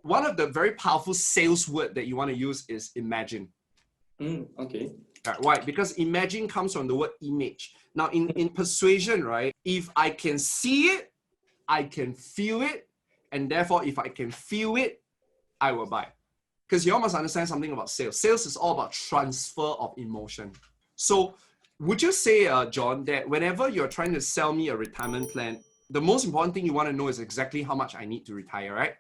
one of the very powerful sales word that you want to use is imagine. Okay. Why? Because imagine comes from the word image. Now, in persuasion, right, if I can see it, I can feel it, and therefore, if I can feel it, I will buy. Because you all must understand something about sales. Sales is all about transfer of emotion. So, would you say, John, that whenever you're trying to sell me a retirement plan, the most important thing you want to know is exactly how much I need to retire, right?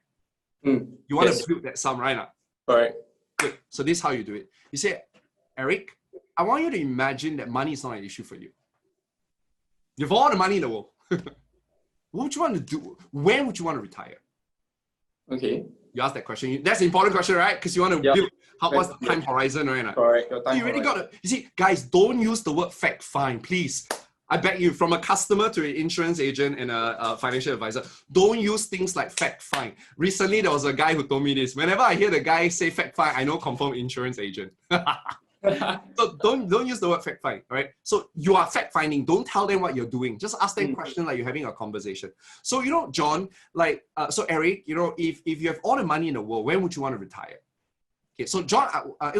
You want to build that sum, right? Correct. Good. So this is how you do it. You say, Eric, I want you to imagine that money is not an issue for you. You have all the money in the world. What would you want to do? When would you want to retire? Okay. You ask that question. That's an important question, right? Because you want to build what's the time horizon, right? Correct. Your time you really got to, you see, guys, don't use the word fact find, please. I beg you, from a customer to an insurance agent and a financial advisor, don't use things like fact find. Recently, there was a guy who told me this. Whenever I hear the guy say fact find, I know confirm insurance agent. So don't use the word fact find, right? So you are fact finding. Don't tell them what you're doing. Just ask them questions like you're having a conversation. So, you know, John, like, so Eric, you know, if you have all the money in the world, when would you want to retire? Okay, so John,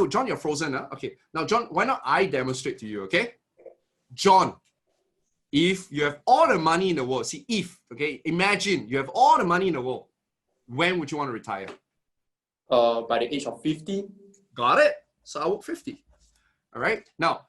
John, you're frozen, huh? Okay, now John, why not I demonstrate to you, okay? John, if you have all the money in the world, see, if, okay, imagine you have all the money in the world, when would you want to retire? By the age of 50. Got it? So I work 50. All right. Now,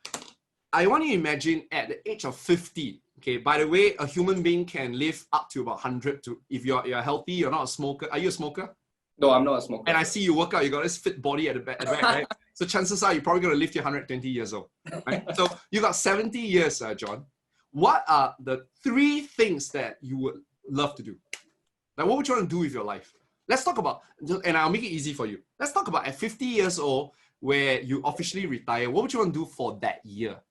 I want you to imagine at the age of 50. Okay. By the way, a human being can live up to about 100. To if you're healthy, you're not a smoker. Are you a smoker? No, I'm not a smoker. And I see you work out. You got this fit body at the back, right? So chances are you're probably going to live to 120 years old. Right? So you got 70 years, John. What are the 3 things that you would love to do? Like, what would you want to do with your life? Let's talk about, and I'll make it easy for you. Let's talk about at 50 years old, where you officially retire, what would you want to do for that year?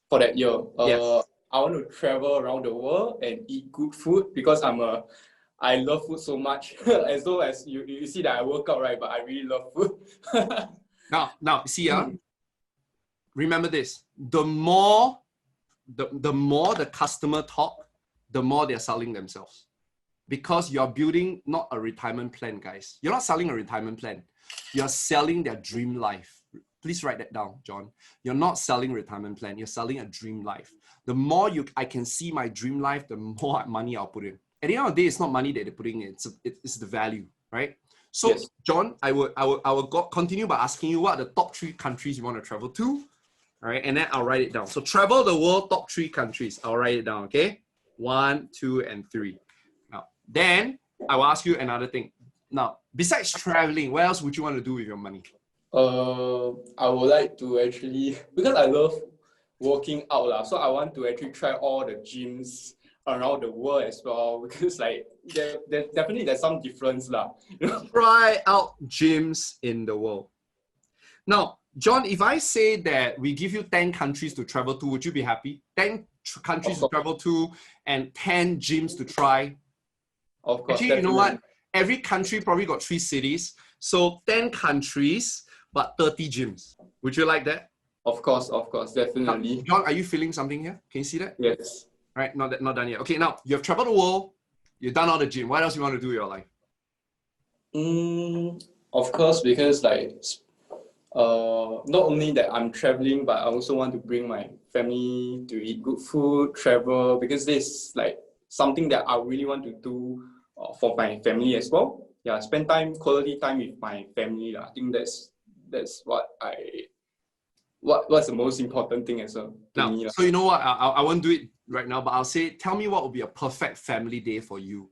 For that year? Yes. I want to travel around the world and eat good food because I love food so much. As though as you see that I work out, right? But I really love food. now, see, remember this. The more the customer talk, the more they're selling themselves. Because you're building not a retirement plan, guys. You're not selling a retirement plan. You're selling their dream life. Please write that down, John. You're not selling a retirement plan. You're selling a dream life. The more I can see my dream life, the more money I'll put in. At the end of the day, it's not money that they're putting in. It's the value, right? So, yes. John, I will continue by asking you what are the top 3 countries you want to travel to. All right, and then I'll write it down. So travel the world, top 3 countries. I'll write it down, okay? 1, 2, and 3. Now, then I will ask you another thing. Now, besides traveling, what else would you want to do with your money? I would like to actually, because I love working out, so I want to actually try all the gyms around the world as well, because like there's some difference. Try out gyms in the world. Now, John, if I say that we give you 10 countries to travel to, would you be happy? 10 countries to travel to and 10 gyms to try? Of course. Actually, definitely. You know what? Every country probably got 3 cities. So 10 countries, but 30 gyms. Would you like that? Of course, definitely. Now, John, are you feeling something here? Can you see that? Yes. All right, not done yet. Okay, now you have traveled the world. You've done all the gym. What else you want to do with your life? Of course, because like not only that I'm traveling, but I also want to bring my family to eat good food, travel, because this is like something that I really want to do for my family as well. Yeah, spend quality time with my family. I think that's what's the most important thing as well to me. So you know what? I won't do it right now, but I'll say, tell me what would be a perfect family day for you.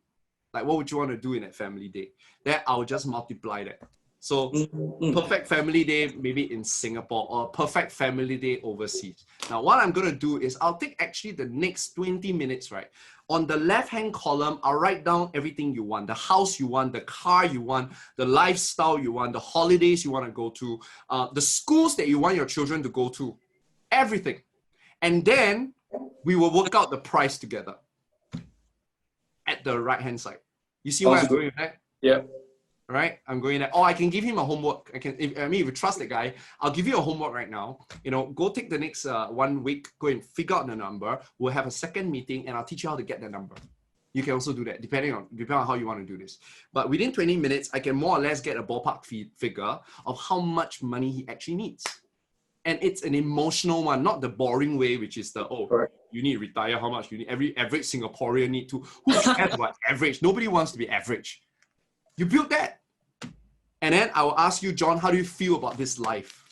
Like, what would you want to do in that family day? Then I'll just multiply that. So perfect family day, maybe in Singapore, or perfect family day overseas. Now, what I'm going to do is I'll take actually the next 20 minutes, right? On the left-hand column, I'll write down everything you want, the house you want, the car you want, the lifestyle you want, the holidays you want to go to, the schools that you want your children to go to, everything. And then we will work out the price together at the right-hand side. You see where I'm going with that? Yeah. Right? I'm going there. Oh, I can give him a homework. If you trust the guy, I'll give you a homework right now. You know, go take the next 1 week, go and figure out the number. We'll have a second meeting and I'll teach you how to get the number. you can also do that, depending on how you want to do this. But within 20 minutes, I can more or less get a ballpark figure of how much money he actually needs. And it's an emotional one, not the boring way, which is the, oh, Correct. you need to retire, how much you need. Every average Singaporean need to. Who cares about average? Nobody wants to be average. You build that. And then I will ask you, John, how do you feel about this life?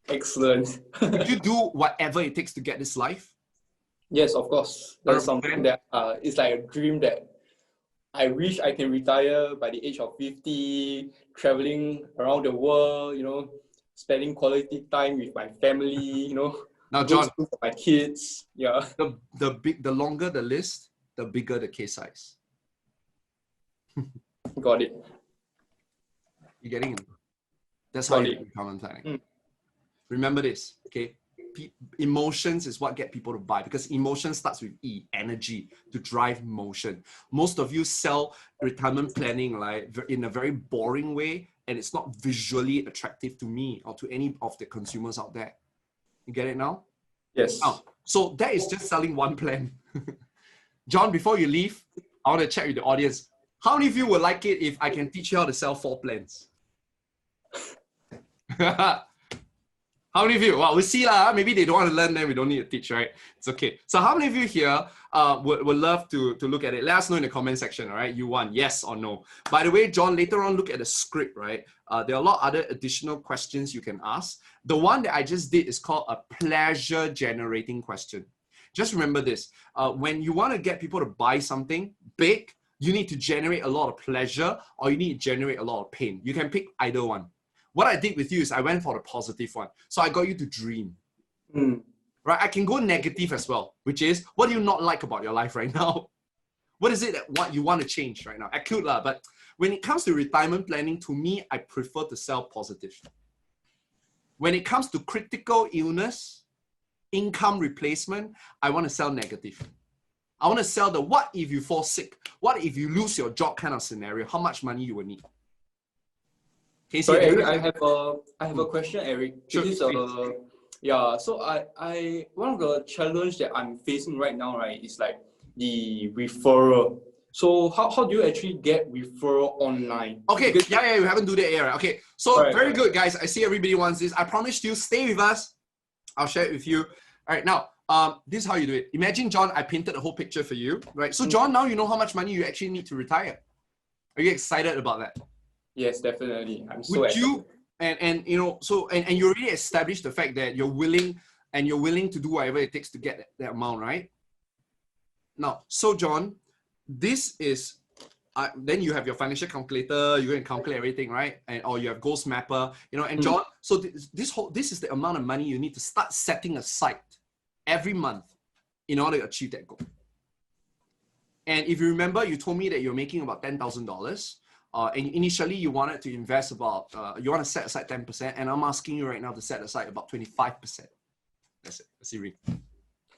Excellent. Would you do whatever it takes to get this life? Yes, of course. That's something that it's like a dream that I wish I can retire by the age of 50, traveling around the world, spending quality time with my family, Now, go John, school for my kids. Yeah. the longer the list, the bigger the case size. Got it. You getting it? That's how Got you it. do retirement planning. Remember this, okay? Emotions is what get people to buy, because emotion starts with E, energy, to drive motion. Most of you sell retirement planning like in a very boring way, and it's not visually attractive to me or to any of the consumers out there. You get it now? Yes. Now, so that is just selling one plan. John, before you leave, I want to check with the audience. How many of you would like it if I can teach you how to sell 4 plans? How many of you? Well, we'll see lah. Maybe they don't want to learn, then we don't need to teach, right? It's okay. So how many of you here would love to look at it? Let us know in the comment section, all right? You want yes or no. By the way, John, later on, look at the script, right? There are a lot of other additional questions you can ask. The one that I just did is called a pleasure generating question. Just remember this. When you want to get people to buy something big, you need to generate a lot of pleasure or you need to generate a lot of pain. You can pick either one. What I did with you is I went for the positive one. So I got you to dream. Right? I can go negative as well, which is, what do you not like about your life right now? What is it that what you want to change right now? Acute lah, but when it comes to retirement planning, to me, I prefer to sell positive. When it comes to critical illness, income replacement, I want to sell negative. I want to sell the what if you fall sick? What if you lose your job kind of scenario? How much money you will need? Sorry, Eric, I have a question, Eric. Sure, Because, yeah, so one of the challenge that I'm facing right now, right, is like the referral. So how do you actually get referral online? Okay, because, yeah, we haven't do that yet. Right? Okay, so very good, guys. I see everybody wants this. I promised you, stay with us. I'll share it with you. All right, now, this is how you do it. Imagine, John, I painted a whole picture for you, right? So, John, now you know how much money you actually need to retire. Are you excited about that? Yes, definitely. I'm so Would excited. you, and you already established the fact that you're willing to do whatever it takes to get that amount, right? Now, so John, this is, then you have your financial calculator, you're going to calculate everything, right? Or you have Ghost Mapper, and John, so this is the amount of money you need to start setting aside every month in order to achieve that goal. And if you remember, you told me that you're making about $10,000. And initially you wanted to invest about, you want to set aside 10%, and I'm asking you right now to set aside about 25%. That's it, that's it,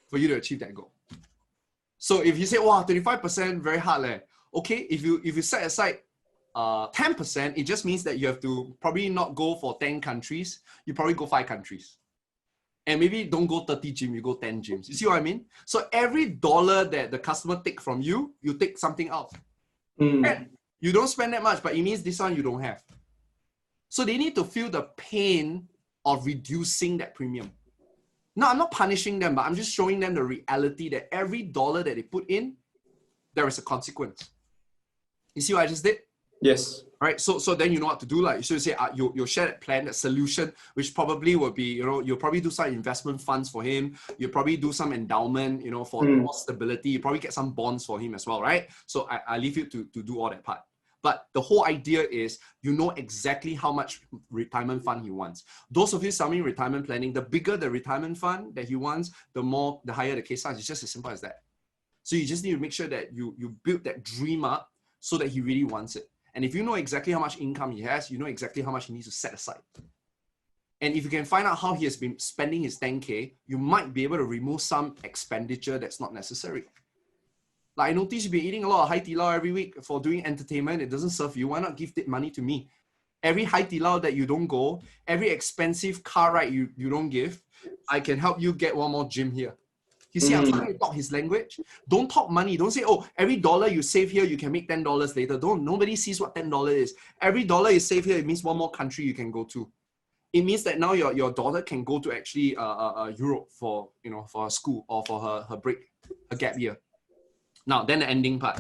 for you to achieve that goal. So if you say, wow, 25%, very hard leh. Okay, if you set aside 10%, it just means that you have to probably not go for 10 countries, you probably go 5 countries. And maybe don't go 30 gyms, you go 10 gyms. You see what I mean? So every dollar that the customer take from you, you take something out. And you don't spend that much, but it means this one you don't have. So they need to feel the pain of reducing that premium. Now, I'm not punishing them, but I'm just showing them the reality that every dollar that they put in, there is a consequence. You see what I just did? Yes. Right. So then you know what to do. Like, so you say you'll share that plan, that solution, which probably will be, you'll probably do some investment funds for him. You'll probably do some endowment, for more stability. You probably get some bonds for him as well, right? So I leave you to do all that part. But the whole idea is you know exactly how much retirement fund he wants. Those of you selling retirement planning, the bigger the retirement fund that he wants, the higher the case size. It's just as simple as that. So you just need to make sure that you build that dream up so that he really wants it. And if you know exactly how much income he has, you know exactly how much he needs to set aside. And if you can find out how he has been spending his 10K, you might be able to remove some expenditure that's not necessary. Like I notice you've been eating a lot of Hai Di Lao every week for doing entertainment. It doesn't serve you. Why not give that money to me? Every Hai Di Lao that you don't go, every expensive car ride you don't give, I can help you get one more gym here. You see, I'm trying to talk his language. Don't talk money. Don't say, oh, every dollar you save here, you can make $10 later. Nobody sees what $10 is. Every dollar you save here, it means one more country you can go to. It means that now your daughter can go to actually Europe for a school or for her break, a gap year. Now, then the ending part.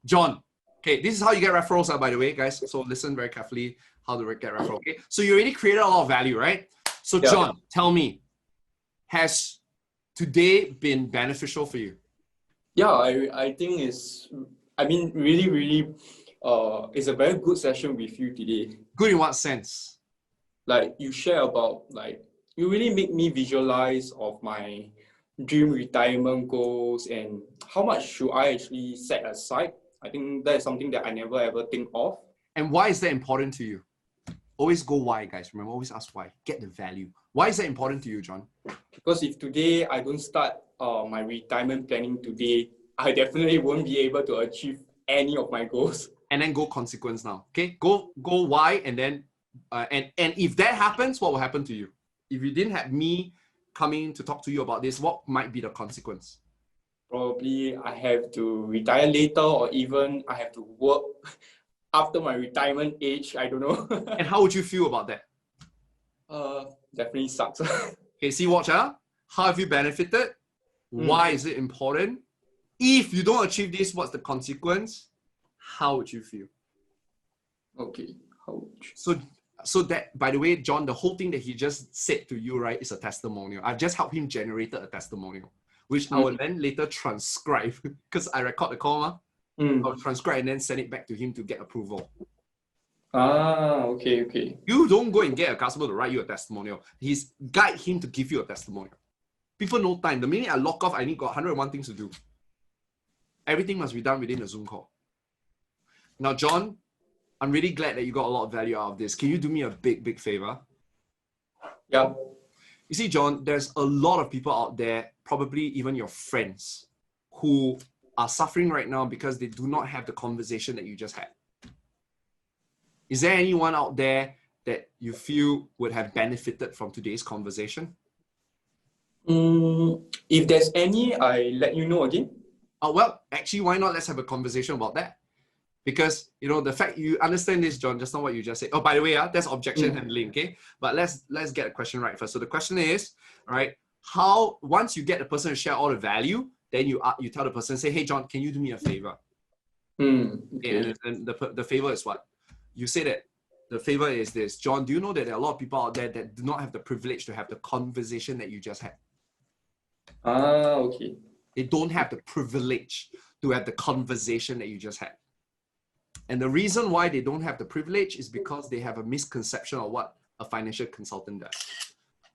John, okay, this is how you get referrals, by the way, guys. So listen very carefully how to get referral. Okay, so you already created a lot of value, right? So John, tell me, has today been beneficial for you? Yeah, I think really, it's a very good session with you today. Good in what sense? Like you share about, like, you really make me visualize of my dream retirement goals and how much should I actually set aside. I think that is something that I never ever think of. And why is that important to you? Always go why, guys. Remember, always ask why. Get the value. Why is that important to you, John? Because if today I don't start my retirement planning today, I definitely won't be able to achieve any of my goals. And then go consequence now. Okay, go why, and then and if that happens, what will happen to you? If you didn't have me coming to talk to you about this, what might be the consequence? Probably I have to retire later, or even I have to work after my retirement age. I don't know. And how would you feel about that? Definitely sucks. Okay, see, watch out. How have you benefited? Why is it important? If you don't achieve this, what's the consequence? How would you feel? Okay. So that, by the way, John, the whole thing that he just said to you, right, is a testimonial. I've just helped him generate a testimonial, which I will then later transcribe because I record the call. I'll transcribe and then send it back to him to get approval. Okay. You don't go and get a customer to write you a testimonial. He's guide him to give you a testimonial. People no time. The minute I log off, I got 101 things to do. Everything must be done within a Zoom call. Now, John, I'm really glad that you got a lot of value out of this. Can you do me a big favor? Yeah. You see, John, there's a lot of people out there, probably even your friends, who are suffering right now because they do not have the conversation that you just had. Is there anyone out there that you feel would have benefited from today's conversation? If there's any, I let you know again. Well, actually, why not? Let's have a conversation about that. Because, the fact you understand this, John, just not what you just said. Oh, by the way, that's objection handling, okay? But let's get a question right first. So the question is, all right, how, once you get the person to share all the value, then you tell the person, say, hey, John, can you do me a favor? Okay. And the favor is what? You say that the favor is this. John, do you know that there are a lot of people out there that do not have the privilege to have the conversation that you just had? Okay. They don't have the privilege to have the conversation that you just had. And the reason why they don't have the privilege is because they have a misconception of what a financial consultant does.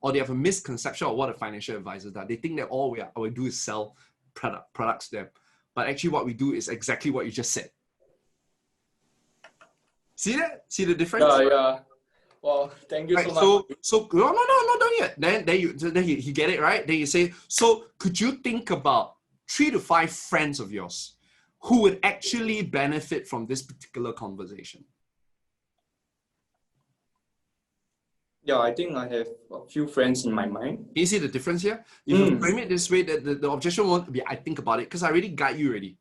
Or they have a misconception of what a financial advisor does. They think that all we do is sell products to them. But actually what we do is exactly what you just said. See that? See the difference? Yeah. Well, thank you so much. So no, not done yet. Then he get it, right? Then you say, so could you think about 3 to 5 friends of yours who would actually benefit from this particular conversation? Yeah, I think I have a few friends in my mind. Can you see the difference here? If you frame it this way, the objection won't be, I think about it, because I already guide you already.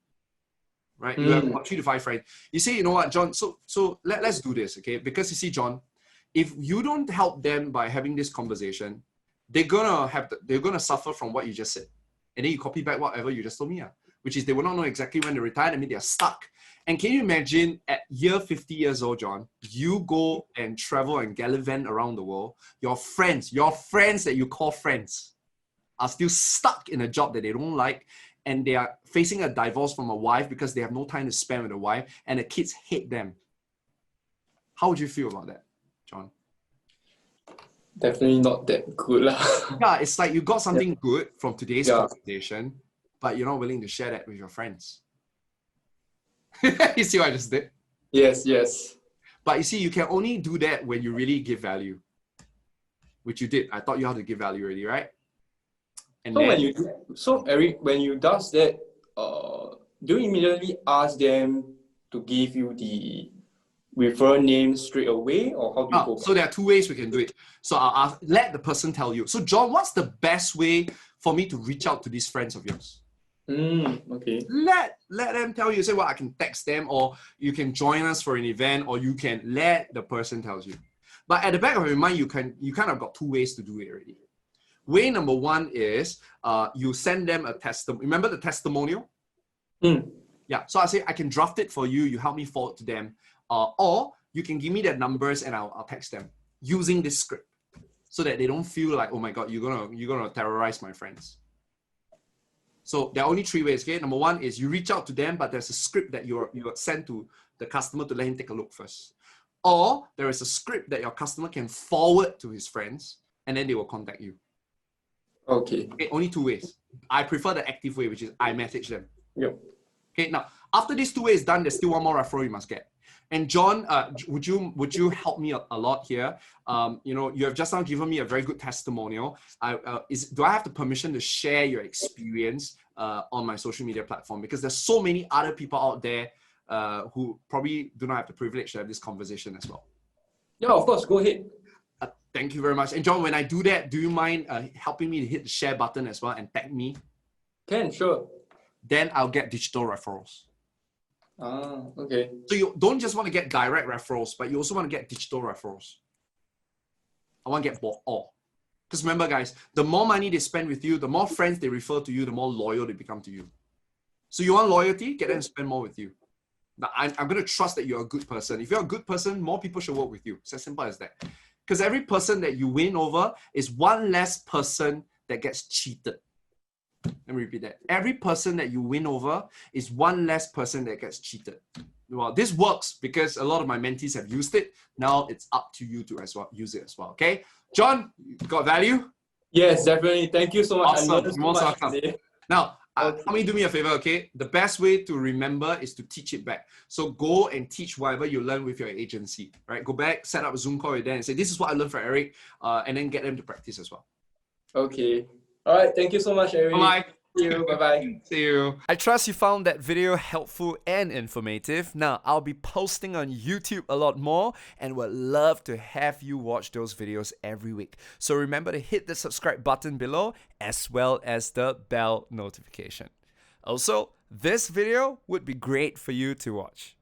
Right? You have about 3 to 5 friends. You say, you know what, John, so let's do this, okay? Because you see, John, if you don't help them by having this conversation, they're gonna suffer from what you just said. And then you copy back whatever you just told me, which is they will not know exactly when they retire. I mean, they're stuck. And can you imagine at year 50 years old, John, you go and travel and gallivant around the world, your friends that you call friends are still stuck in a job that they don't like, and they are facing a divorce from a wife because they have no time to spend with the wife, and the kids hate them. How would you feel about that, John? Definitely not that good. Yeah, it's like you got something good from today's conversation, but you're not willing to share that with your friends. You see what I just did? Yes. But you see, you can only do that when you really give value, which you did. I taught you how to give value already, right? And so Eric, when you does that, do you immediately ask them to give you the referral name straight away, or how do you go? So there are 2 ways we can do it. So I'll let the person tell you. So John, what's the best way for me to reach out to these friends of yours. Okay. Let them tell you. Say, well, I can text them, or you can join us for an event, or you can let the person tell you. But at the back of your mind, you kind of got two ways to do it already. Way number one is you send them a testimonial. Remember the testimonial? Yeah. So I say I can draft it for you. You help me forward to them, or you can give me their numbers and I'll text them using this script, so that they don't feel like, oh my God, you're gonna terrorize my friends. So there are only three ways. Okay. Number one is you reach out to them, but there's a script that you send to the customer to let him take a look first. Or there is a script that your customer can forward to his friends, and then they will contact you. Okay. Okay, only two ways. I prefer the active way, which is I message them. Yep. Okay, now after these two ways done, there's still one more referral you must get. And John, would you help me a lot here? You have just now given me a very good testimonial. Do I have the permission to share your experience on my social media platform? Because there's so many other people out there who probably do not have the privilege to have this conversation as well. Yeah, of course. Go ahead. Thank you very much. And John, when I do that, do you mind helping me to hit the share button as well and tag me? Can, sure. Then I'll get digital referrals. Okay. So you don't just want to get direct referrals, but you also want to get digital referrals. I want to get all. Because remember, guys, the more money they spend with you, the more friends they refer to you, the more loyal they become to you. So you want loyalty? Get them to spend more with you. Now, I'm going to trust that you're a good person. If you're a good person, more people should work with you. It's as simple as that. Because every person that you win over is one less person that gets cheated. Let me repeat that. Every person that you win over is one less person that gets cheated. Well, this works because a lot of my mentees have used it. Now it's up to you to as well use it as well. Okay, John, you got value? Yes, definitely. Thank you so much. Awesome. I learned so much today. Now, help me do me a favor, okay? The best way to remember is to teach it back. So go and teach whatever you learn with your agency, right? Go back, set up a Zoom call with them and say, this is what I learned from Eric, and then get them to practice as well. Okay. All right. Thank you so much, Eric. Bye. See you. Bye-bye. See you. I trust you found that video helpful and informative. Now, I'll be posting on YouTube a lot more and would love to have you watch those videos every week. So remember to hit the subscribe button below as well as the bell notification. Also, this video would be great for you to watch.